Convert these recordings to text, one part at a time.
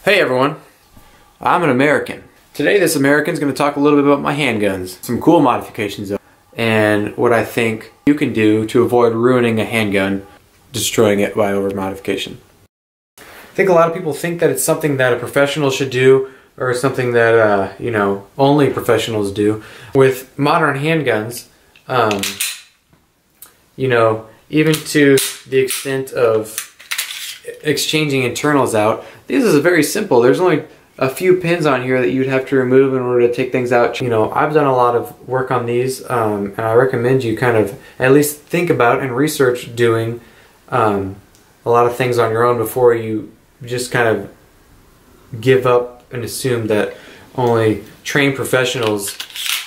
Hey everyone, I'm an American. Today this American's going to talk a little bit about my handguns, some cool modifications of, and what I think you can do to avoid ruining a handgun, destroying it by over modification. I think a lot of people think that it's something that a professional should do, or something that only professionals do. With modern handguns, even to the extent of exchanging internals out, this is very simple. There's only a few pins on here that you'd have to remove in order to take things out. I've done a lot of work on these, and I recommend you kind of at least think about and research doing a lot of things on your own before you just kind of give up and assume that only trained professionals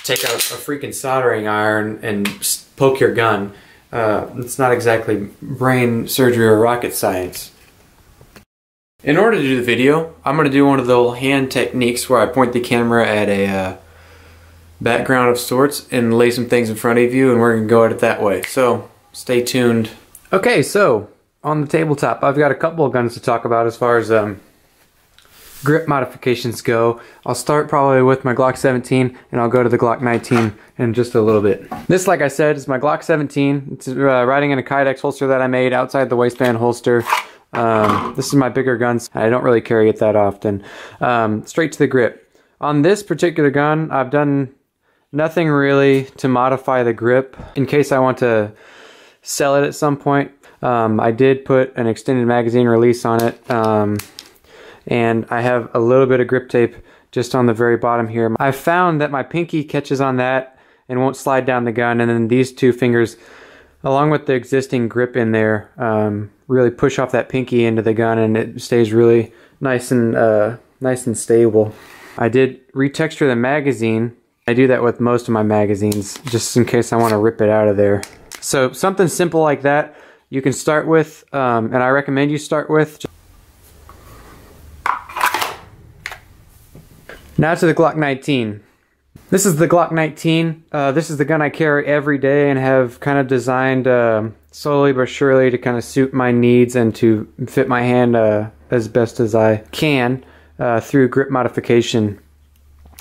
take out a freaking soldering iron and poke your gun. It's not exactly brain surgery or rocket science. In order to do the video, I'm going to do one of the hand techniques where I point the camera at a background of sorts and lay some things in front of you, and we're going to go at it that way. So, stay tuned. Okay, so on the tabletop, I've got a couple of guns to talk about as far as grip modifications go. I'll start probably with my Glock 17, and I'll go to the Glock 19 in just a little bit. This, like I said, is my Glock 17. It's riding in a Kydex holster that I made outside the waistband holster. This is my bigger guns. I don't really carry it that often. Straight to the grip. On this particular gun, I've done nothing really to modify the grip in case I want to sell it at some point. I did put an extended magazine release on it, and I have a little bit of grip tape just on the very bottom here. I found that my pinky catches on that and won't slide down the gun, and then these two fingers, along with the existing grip in there, really push off that pinky into the gun, and it stays really nice and stable. I did retexture the magazine. I do that with most of my magazines, just in case I want to rip it out of there. So something simple like that you can start with, and I recommend you start with. Now to the Glock 19. This is the Glock 19. This is the gun I carry every day and have kind of designed slowly but surely to kind of suit my needs and to fit my hand as best as I can through grip modification.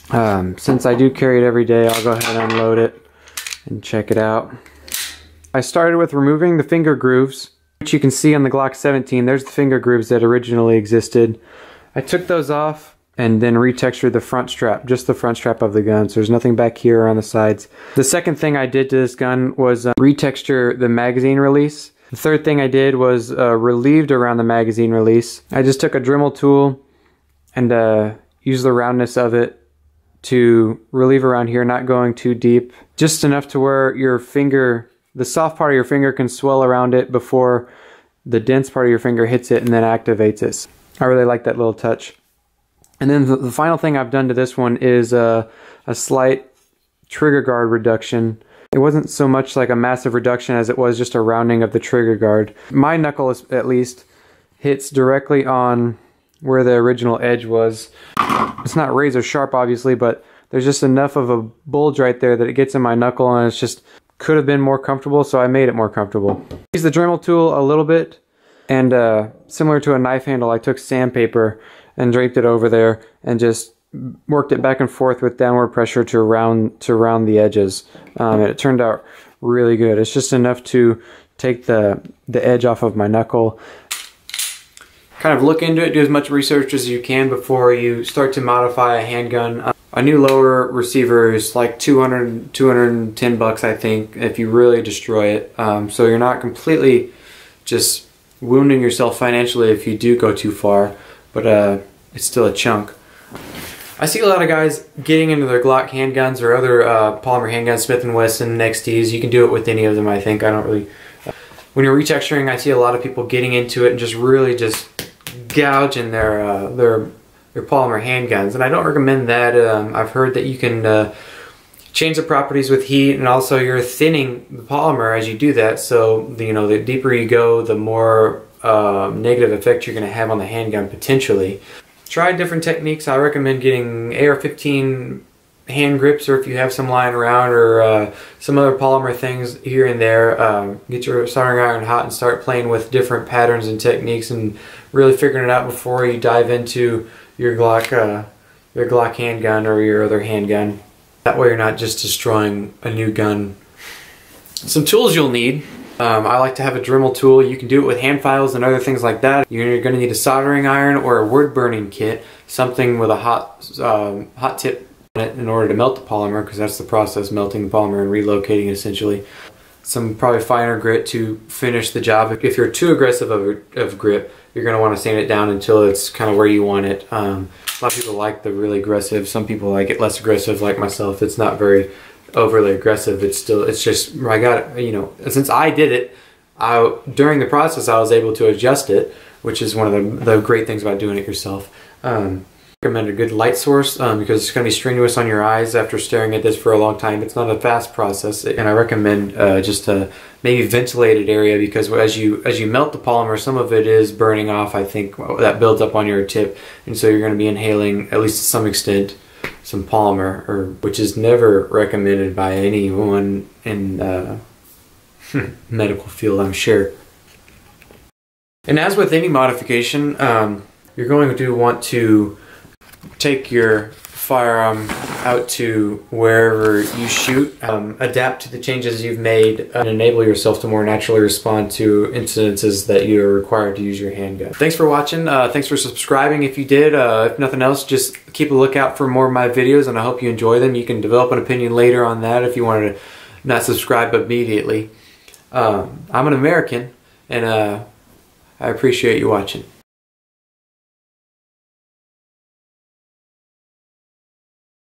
Since I do carry it every day, I'll go ahead and unload it and check it out. I started with removing the finger grooves, which you can see on the Glock 17. There's the finger grooves that originally existed. I took those off and then retextured the front strap, just the front strap of the gun, so there's nothing back here or on the sides. The second thing I did to this gun was retexture the magazine release. The third thing I did was relieved around the magazine release. I just took a Dremel tool and used the roundness of it to relieve around here, not going too deep. Just enough to where your finger, the soft part of your finger, can swell around it before the dense part of your finger hits it and then activates it. I really like that little touch. And then the final thing I've done to this one is a slight trigger guard reduction. It wasn't so much like a massive reduction as it was just a rounding of the trigger guard. My knuckle, at least, hits directly on where the original edge was. It's not razor sharp, obviously, but there's just enough of a bulge right there that it gets in my knuckle, and it's just could have been more comfortable, so I made it more comfortable. I used the Dremel tool a little bit, and similar to a knife handle, I took sandpaper and draped it over there and just worked it back and forth with downward pressure to round the edges. And it turned out really good. It's just enough to take the edge off of my knuckle. Kind of look into it, do as much research as you can before you start to modify a handgun. A new lower receiver is like $210, I think, if you really destroy it. So you're not completely just wounding yourself financially if you do go too far, but it's still a chunk. I see a lot of guys getting into their Glock handguns or other polymer handguns, Smith & Wesson, XTs. You can do it with any of them, I think. I don't really... When you're retexturing, I see a lot of people getting into it and just really just gouging their polymer handguns, and I don't recommend that. I've heard that you can change the properties with heat, and also you're thinning the polymer as you do that, so the deeper you go, the more negative effect you're going to have on the handgun potentially. Try different techniques. I recommend getting AR-15 hand grips, or if you have some lying around, or some other polymer things here and there. Get your soldering iron hot and start playing with different patterns and techniques and really figuring it out before you dive into your Glock handgun or your other handgun. That way you're not just destroying a new gun. Some tools you'll need. I like to have a Dremel tool. You can do it with hand files and other things like that. You're going to need a soldering iron or a wood burning kit, something with a hot tip on it in order to melt the polymer, because that's the process, melting the polymer and relocating it essentially. Some probably finer grit to finish the job. If you're too aggressive of grip, you're going to want to sand it down until it's kind of where you want it. A lot of people like the really aggressive. Some people like it less aggressive, like myself. It's not very overly aggressive. It's just, I got it, you know, since I did it, during the process I was able to adjust it, which is one of the great things about doing it yourself. Recommend a good light source because it's going to be strenuous on your eyes after staring at this for a long time. It's not a fast process, and I recommend just a maybe ventilated area, because as you melt the polymer, some of it is burning off, I think, that builds up on your tip, and so you're going to be inhaling, at least to some extent, some polymer, which is never recommended by anyone in medical field, I'm sure. And as with any modification, you're going to want to take your firearm out to wherever you shoot, adapt to the changes you've made, and enable yourself to more naturally respond to incidences that you're required to use your handgun. Thanks for watching. Thanks for subscribing if you did. If nothing else, just keep a lookout for more of my videos, and I hope you enjoy them. You can develop an opinion later on that if you wanted to not subscribe immediately. I'm an American, and I appreciate you watching.